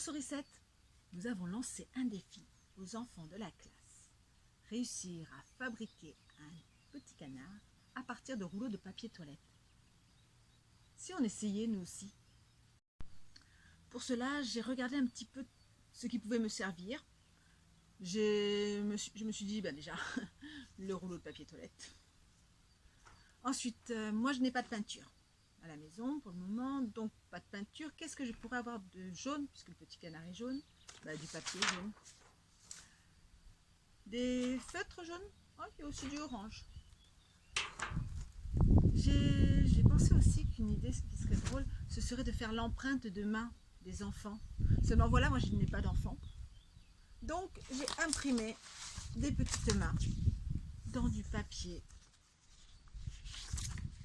Sourisette, nous avons lancé un défi aux enfants de la classe. Réussir à fabriquer un petit canard à partir de rouleaux de papier toilette. Si on essayait nous aussi? Pour cela, j'ai regardé un petit peu ce qui pouvait me servir. Je me suis dit, déjà, le rouleau de papier toilette. Ensuite, moi je n'ai pas de peinture à la maison pour le moment, donc pas de peinture. Qu'est-ce que je pourrais avoir de jaune, puisque le petit canard est jaune? Du papier jaune. Des feutres jaunes. Oh, il y a aussi du orange. J'ai pensé aussi qu'une idée qui serait drôle, ce serait de faire l'empreinte de main des enfants. Seulement voilà, moi je n'ai pas d'enfants. Donc j'ai imprimé des petites mains dans du papier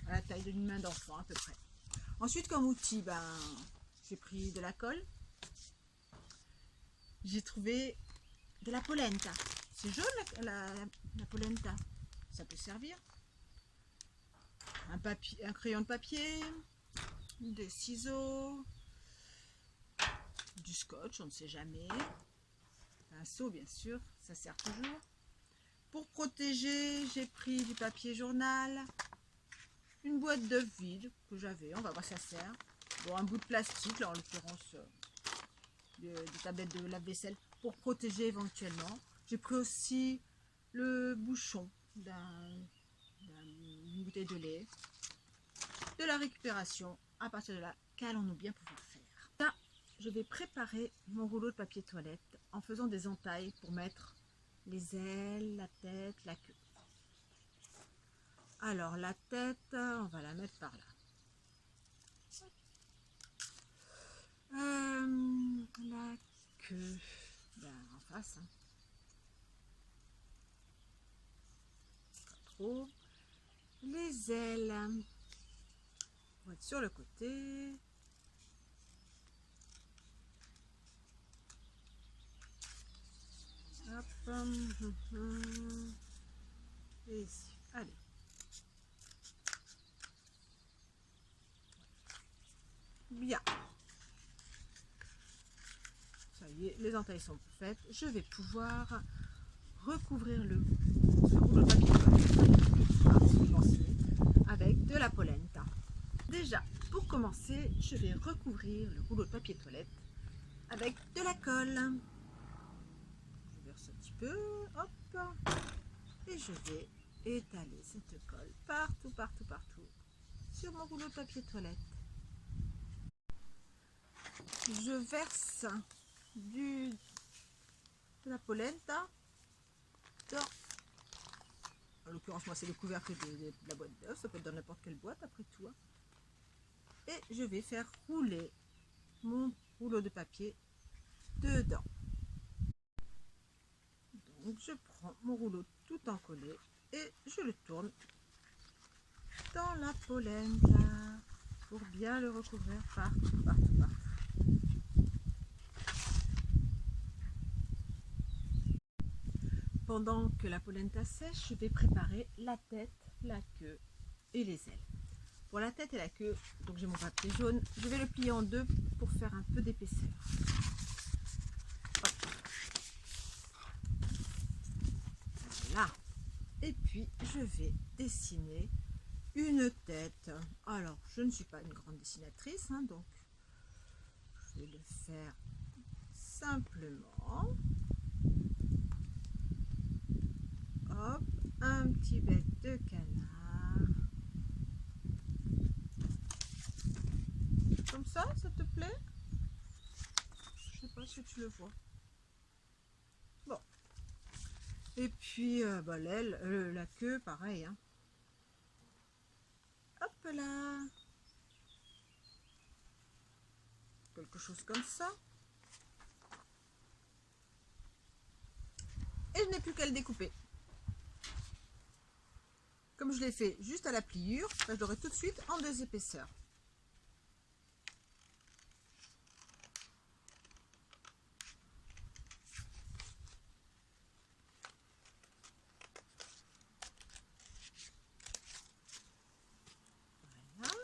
à la taille d'une main d'enfant à peu près. Ensuite comme outil, j'ai pris de la colle. J'ai trouvé de la polenta. C'est jaune la polenta. Ça peut servir. Un crayon de papier, des ciseaux, du scotch, on ne sait jamais. Un seau bien sûr, ça sert toujours. Pour protéger, j'ai pris du papier journal, une boîte d'œufs vide que j'avais, on va voir si ça sert. Bon, un bout de plastique, là en l'occurrence des tablettes de lave-vaisselle pour protéger éventuellement. J'ai pris aussi le bouchon d'une bouteille de lait. De la récupération, à partir de là, qu'allons-nous bien pouvoir faire? Là, je vais préparer mon rouleau de papier toilette en faisant des entailles pour mettre les ailes, la tête, la queue. Alors la tête, on va la mettre par là. La queue, en face. Pas trop. Les ailes vont être sur le côté. Hop. Et ici. Allez. Bien. Ça y est, les entailles sont faites. Je vais pouvoir recouvrir ce rouleau de papier avec de la polenta. Déjà, pour commencer, je vais recouvrir le rouleau de papier toilette avec de la colle. Je verse un petit peu, hop, et je vais étaler cette colle partout, partout, partout sur mon rouleau de papier toilette. Je verse de la polenta dans, en l'occurrence moi c'est le couvercle de la boîte d'œufs, ça peut être dans n'importe quelle boîte après tout. Et je vais faire rouler mon rouleau de papier dedans. Donc je prends mon rouleau tout encollé et je le tourne dans la polenta pour bien le recouvrir partout, partout, partout. Pendant que la polenta sèche, je vais préparer la tête, la queue et les ailes. Pour la tête et la queue, donc j'ai mon papier jaune, je vais le plier en deux pour faire un peu d'épaisseur. Voilà. Et puis je vais dessiner une tête. Alors je ne suis pas une grande dessinatrice, donc je vais le faire simplement. Hop, un petit bec de canard. Comme ça te plaît? Je sais pas si tu le vois. Bon. Et puis l'aile, la queue, pareil. Hop là. Quelque chose comme ça. Et je n'ai plus qu'à le découper. Comme je l'ai fait juste à la pliure, je l'aurai tout de suite en deux épaisseurs. Voilà.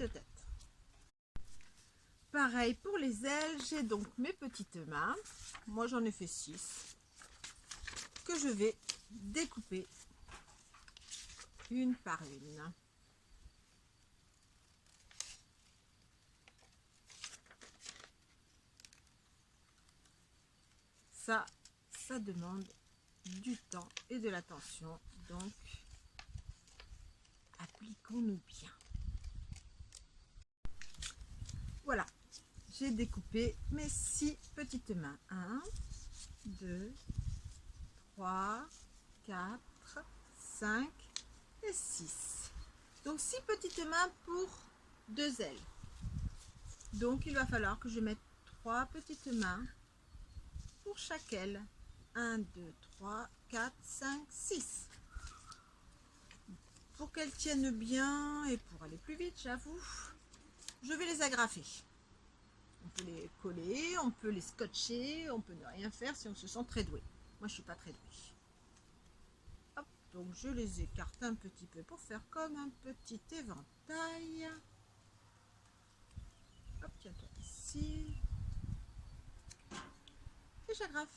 petite tête. Pareil pour les ailes, j'ai donc mes petites mains. Moi j'en ai fait 6 que je vais découper une par une. Ça demande du temps et de l'attention, donc appliquons-nous bien. Voilà, j'ai découpé mes 6 petites mains. 1, 2, 3, 4, 5 et 6. Donc 6 petites mains pour 2 ailes. Donc il va falloir que je mette 3 petites mains pour chaque aile. 1, 2, 3, 4, 5, 6. Pour qu'elles tiennent bien et pour aller plus vite, j'avoue, je vais les agrafer. On peut les coller, on peut les scotcher, on peut ne rien faire si on se sent très doué. Moi, je suis pas très douée. Hop, donc je les écarte un petit peu pour faire comme un petit éventail. Hop, tiens-toi ici. Et j'agrafe.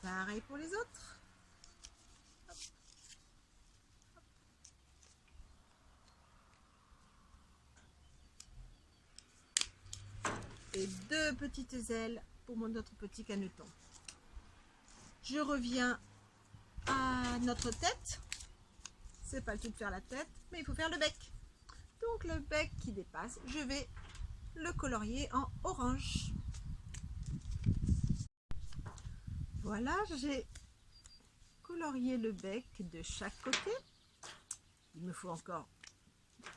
Pareil pour les autres. Hop. Hop. Et 2 petites ailes pour mon autre petit caneton. Je reviens à notre tête. C'est pas le tout de faire la tête, mais il faut faire le bec. Donc le bec qui dépasse, je vais le colorier en orange. Voilà, j'ai colorié le bec de chaque côté. Il me faut encore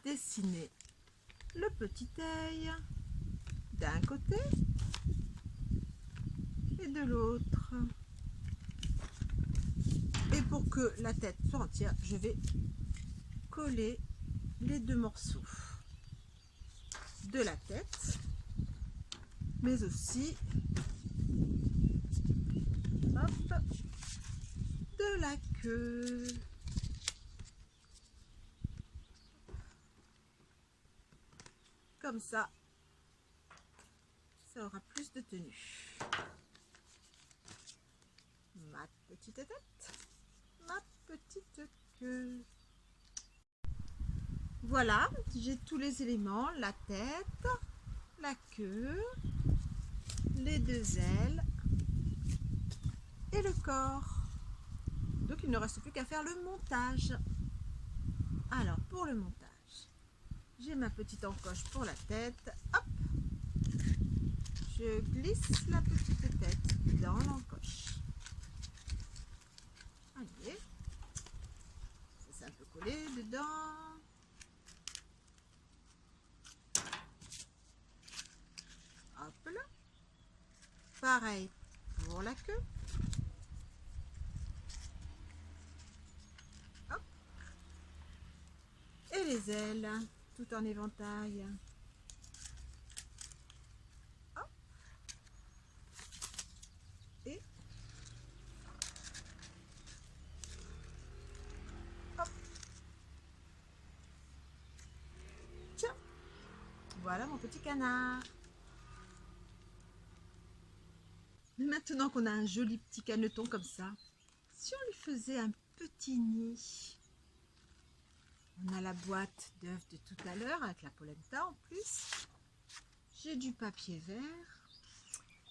dessiner le petit œil d'un côté et de l'autre. Et pour que la tête soit entière, je vais coller les 2 morceaux de la tête, mais aussi hop, de la queue. Comme ça aura plus de tenue. Ma petite tête, ma petite queue. Voilà, j'ai tous les éléments, la tête, la queue, les 2 ailes et le corps. Donc il ne reste plus qu'à faire le montage. Alors pour le montage, j'ai ma petite encoche pour la tête. Hop, je glisse la petite tête dans l'encoche. Allez, c'est un peu collé dedans. Hop là. Pareil pour la queue. Hop. Et les ailes, tout en éventail. Hop. Et hop. Tiens, voilà mon petit canard. Maintenant qu'on a un joli petit caneton comme ça, si on lui faisait un petit nid, on a la boîte d'œufs de tout à l'heure avec la polenta en plus. J'ai du papier vert.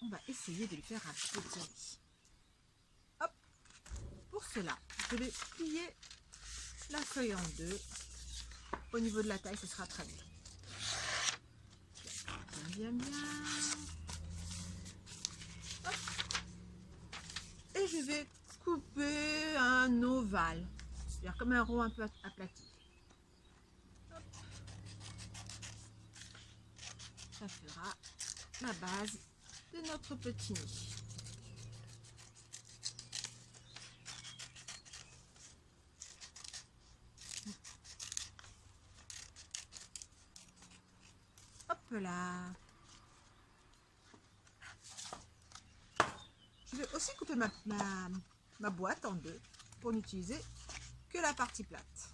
On va essayer de lui faire un petit nid. Hop. Pour cela, je vais plier la feuille en 2. Au niveau de la taille, ce sera très bien. Bien, bien, bien. Hop. Et je vais couper un ovale, c'est-à-dire comme un rond un peu aplati. Hop. Ça fera la base de notre petit nid. Hop là. Je vais aussi couper ma boîte en 2 pour n'utiliser que la partie plate.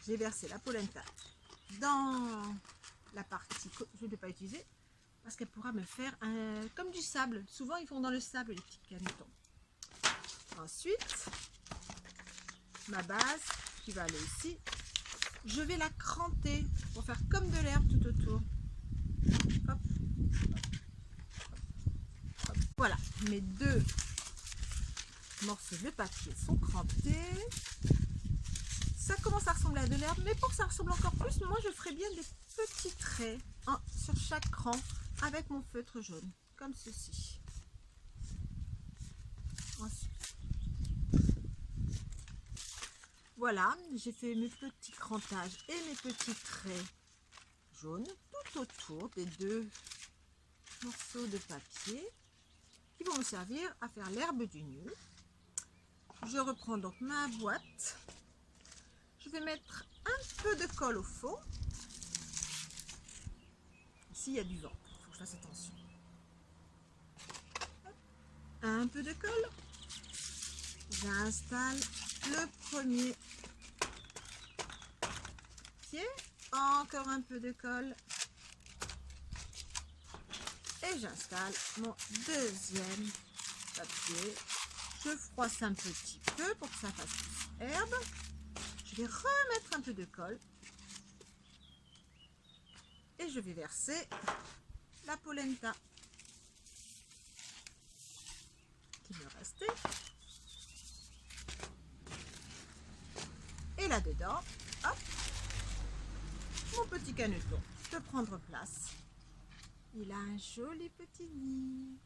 j'ai versé la polenta dans la partie que je ne vais pas utiliser parce qu'elle pourra me faire comme du sable. Souvent ils font dans le sable les petits canetons. Ensuite, ma base qui va aller ici, je vais la cranter pour faire comme de l'herbe tout autour. Hop. Hop. Voilà, mes deux morceaux de papier sont crantés. Ça commence à ressembler à de l'herbe, mais pour que ça ressemble encore plus, moi je ferai bien des petits traits sur chaque cran avec mon feutre jaune, comme ceci. Ensuite, voilà, j'ai fait mes petits crantages et mes petits traits jaunes tout autour des deux morceaux de papier qui vont me servir à faire l'herbe du nid. Je reprends donc ma boîte. Je vais mettre un peu de colle au fond. Ici, il y a du vent, il faut que je fasse attention. Un peu de colle. J'installe le premier pied. Encore un peu de colle. Et j'installe mon deuxième papier. Je froisse un petit peu pour que ça fasse plus herbe. Je vais remettre un peu de colle. Et je vais verser la polenta qui me restait. Et là-dedans, hop, mon petit caneton peut prendre place. Il a un joli petit nid.